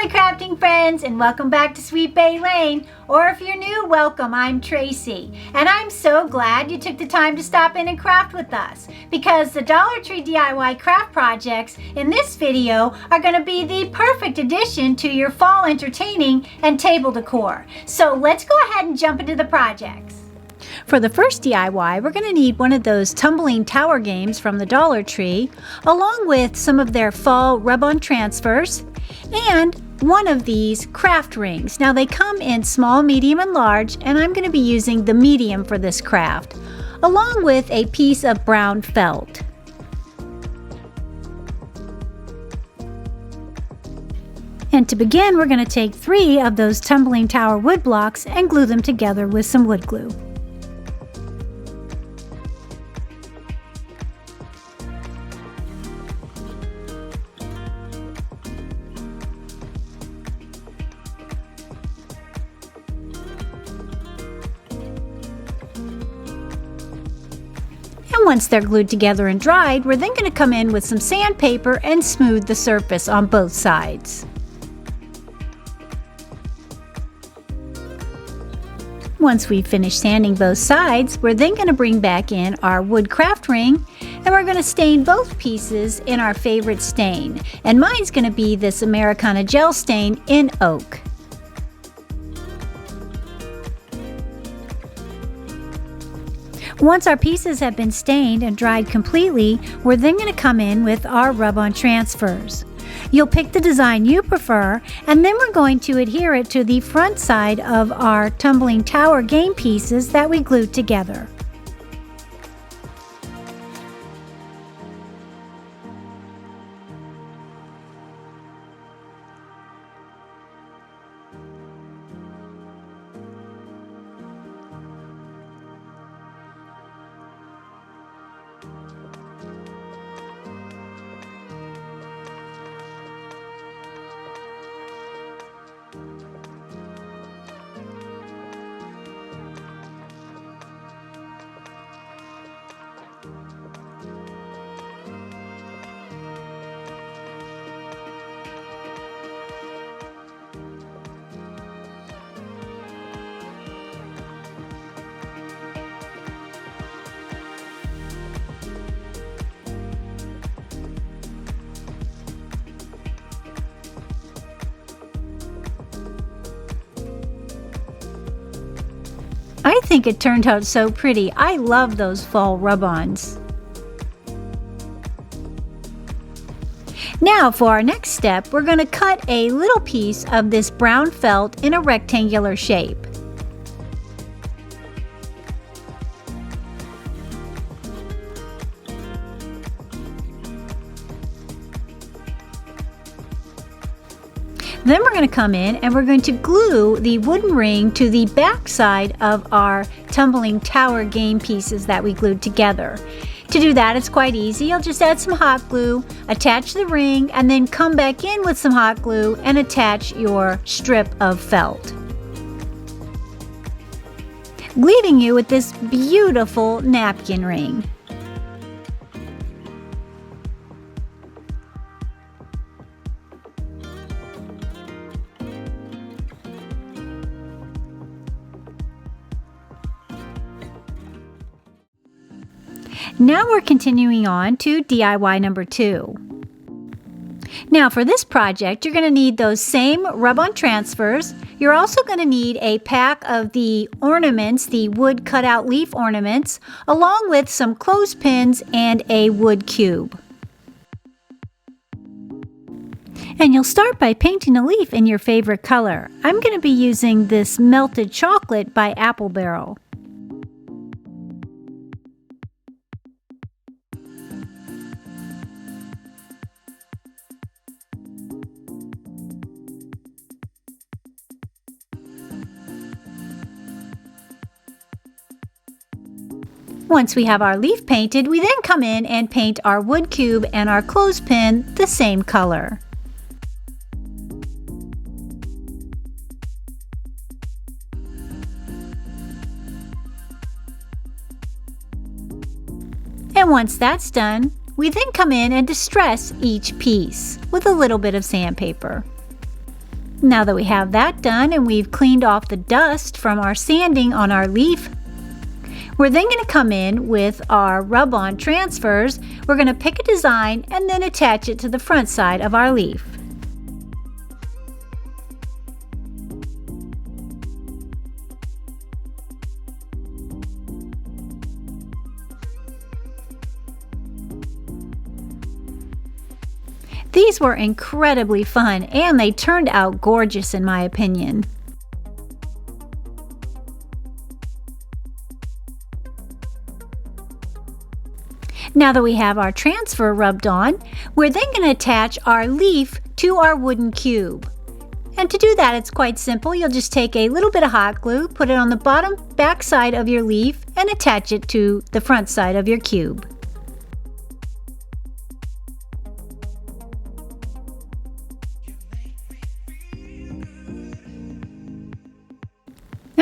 my crafting friends, and welcome back to Sweet Bay Lane. Or if you're new, welcome. I'm Tracy, and I'm so glad you took the time to stop in and craft with us, because the Dollar Tree DIY craft projects in this video are going to be the perfect addition to your fall entertaining and table decor. So let's go ahead and jump into the projects. For the first DIY, we're going to need one of those tumbling tower games from the Dollar Tree, along with some of their fall rub-on transfers, and one of these craft rings. Now they come in small, medium, and large, and I'm going to be using the medium for this craft, along with a piece of brown felt. And to begin, we're going to take 3 of those tumbling tower wood blocks and glue them together with some wood glue. And once they're glued together and dried, we're then going to come in with some sandpaper and smooth the surface on both sides. Once we've finished sanding both sides, we're then going to bring back in our wood craft ring, and we're going to stain both pieces in our favorite stain. And mine's going to be this Americana gel stain in oak. Once our pieces have been stained and dried completely, we're then going to come in with our rub-on transfers. You'll pick the design you prefer, and then we're going to adhere it to the front side of our tumbling tower game pieces that we glued together. I think it turned out so pretty. I love those fall rub-ons. Now for our next step, we're going to cut a little piece of this brown felt in a rectangular shape. Then we're going to come in and we're going to glue the wooden ring to the back side of our tumbling tower game pieces that we glued together. To do that, it's quite easy. You'll just add some hot glue, attach the ring, and then come back in with some hot glue and attach your strip of felt, leaving you with this beautiful napkin ring. Now we're continuing on to DIY number 2. Now for this project, you're going to need those same rub-on transfers. You're also going to need a pack of the ornaments, the wood cutout leaf ornaments, along with some clothespins and a wood cube. And you'll start by painting a leaf in your favorite color. I'm going to be using this Melted Chocolate by Apple Barrel. Once we have our leaf painted, we then come in and paint our wood cube and our clothespin the same color. And once that's done, we then come in and distress each piece with a little bit of sandpaper. Now that we have that done and we've cleaned off the dust from our sanding on our leaf, we're then going to come in with our rub-on transfers. We're going to pick a design and then attach it to the front side of our leaf. These were incredibly fun and they turned out gorgeous in my opinion. Now that we have our transfer rubbed on, we're then going to attach our leaf to our wooden cube. And to do that, it's quite simple. You'll just take a little bit of hot glue, put it on the back side of your leaf, and attach it to the front side of your cube.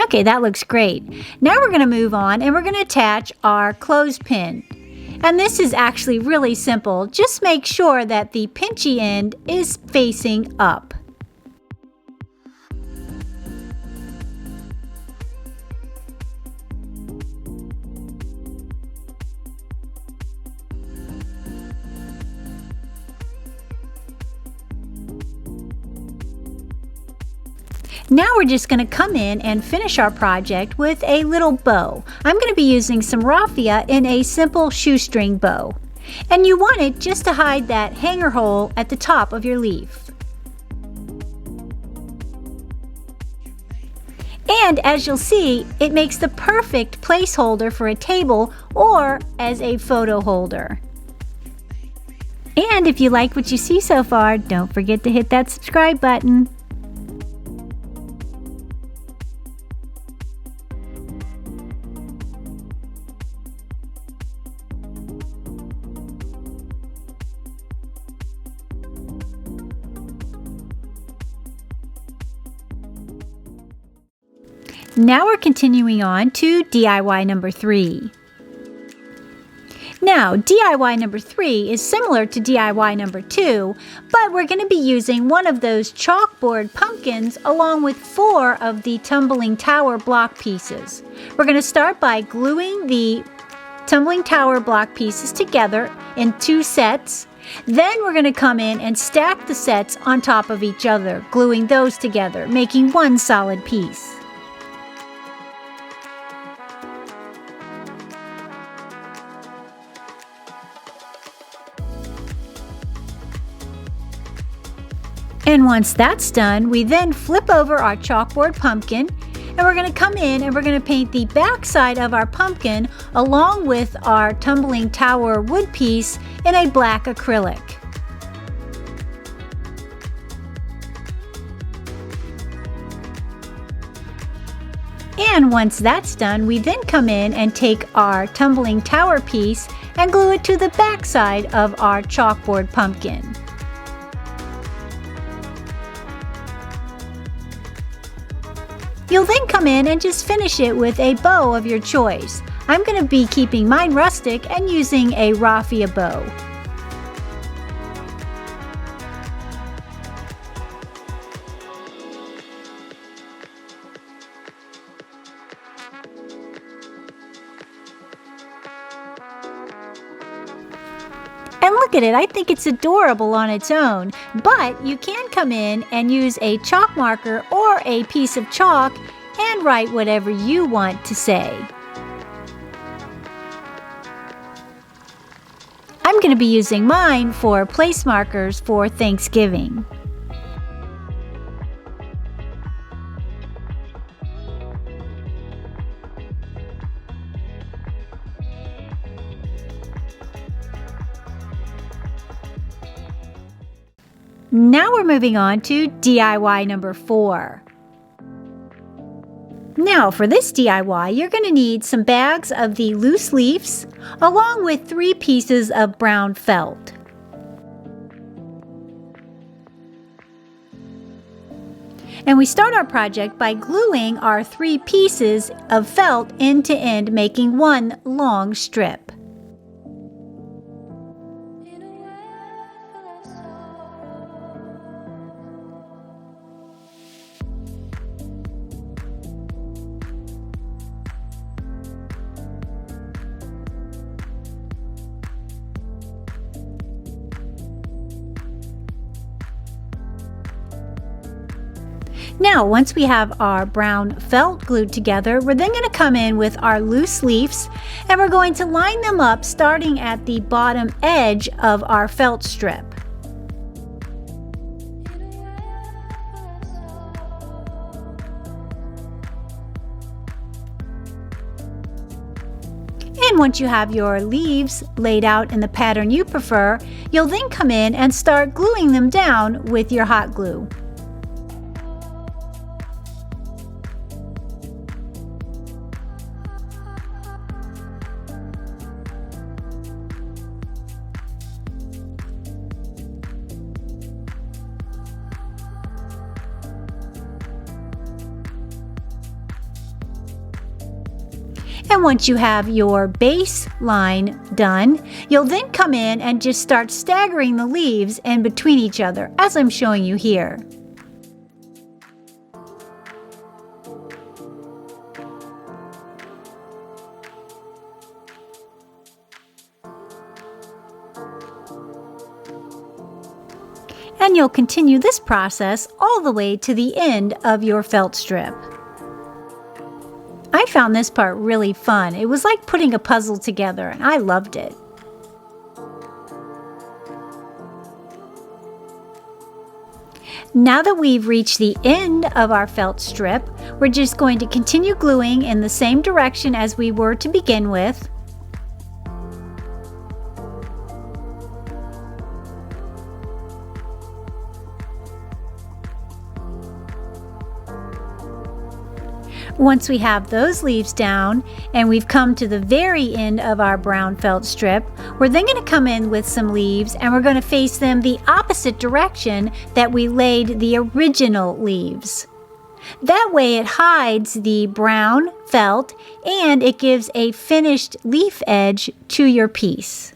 Okay, that looks great. Now we're going to move on and we're going to attach our clothespin. And this is actually really simple. Just make sure that the pinchy end is facing up. Now we're just going to come in and finish our project with a little bow. I'm going to be using some raffia in a simple shoestring bow. And you want it just to hide that hanger hole at the top of your leaf. And as you'll see, it makes the perfect placeholder for a table or as a photo holder. And if you like what you see so far, don't forget to hit that subscribe button. Now we're continuing on to DIY number 3. Now, DIY number 3 is similar to DIY number 2, but we're going to be using one of those chalkboard pumpkins along with 4 of the tumbling tower block pieces. We're going to start by gluing the tumbling tower block pieces together in 2 sets. Then we're going to come in and stack the sets on top of each other, gluing those together, making one solid piece. And once that's done, we then flip over our chalkboard pumpkin and we're going to come in and we're going to paint the back side of our pumpkin along with our tumbling tower wood piece in a black acrylic. And once that's done, we then come in and take our tumbling tower piece and glue it to the back side of our chalkboard pumpkin. You'll then come in and just finish it with a bow of your choice. I'm going to be keeping mine rustic and using a raffia bow. And look at it, I think it's adorable on its own, but you can come in and use a chalk marker or a piece of chalk and write whatever you want to say. I'm going to be using mine for place markers for Thanksgiving. Now we're moving on to DIY number 4. Now for this DIY, you're going to need some bags of the loose leaves along with 3 pieces of brown felt. And we start our project by gluing our 3 pieces of felt end to end, making one long strip. Now, once we have our brown felt glued together, we're then going to come in with our loose leaves and we're going to line them up starting at the bottom edge of our felt strip. And once you have your leaves laid out in the pattern you prefer, you'll then come in and start gluing them down with your hot glue. And once you have your base line done, you'll then come in and just start staggering the leaves in between each other, as I'm showing you here. And you'll continue this process all the way to the end of your felt strip. I found this part really fun. It was like putting a puzzle together and I loved it. Now that we've reached the end of our felt strip, we're just going to continue gluing in the same direction as we were to begin with. Once we have those leaves down and we've come to the very end of our brown felt strip, we're then going to come in with some leaves and we're going to face them the opposite direction that we laid the original leaves. That way it hides the brown felt and it gives a finished leaf edge to your piece.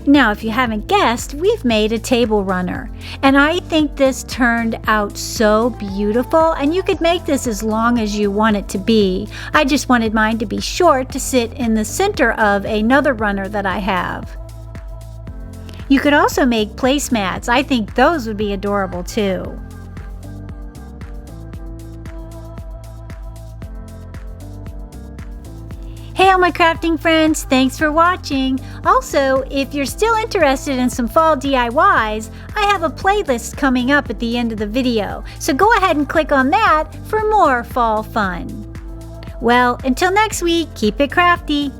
Now, if you haven't guessed, we've made a table runner, and I think this turned out so beautiful, and you could make this as long as you want it to be. I just wanted mine to be short to sit in the center of another runner that I have. You could also make placemats. I think those would be adorable too. Hey all my crafting friends, thanks for watching. Also, if you're still interested in some fall DIYs, I have a playlist coming up at the end of the video, so go ahead and click on that for more fall fun. Well, until next week, keep it crafty.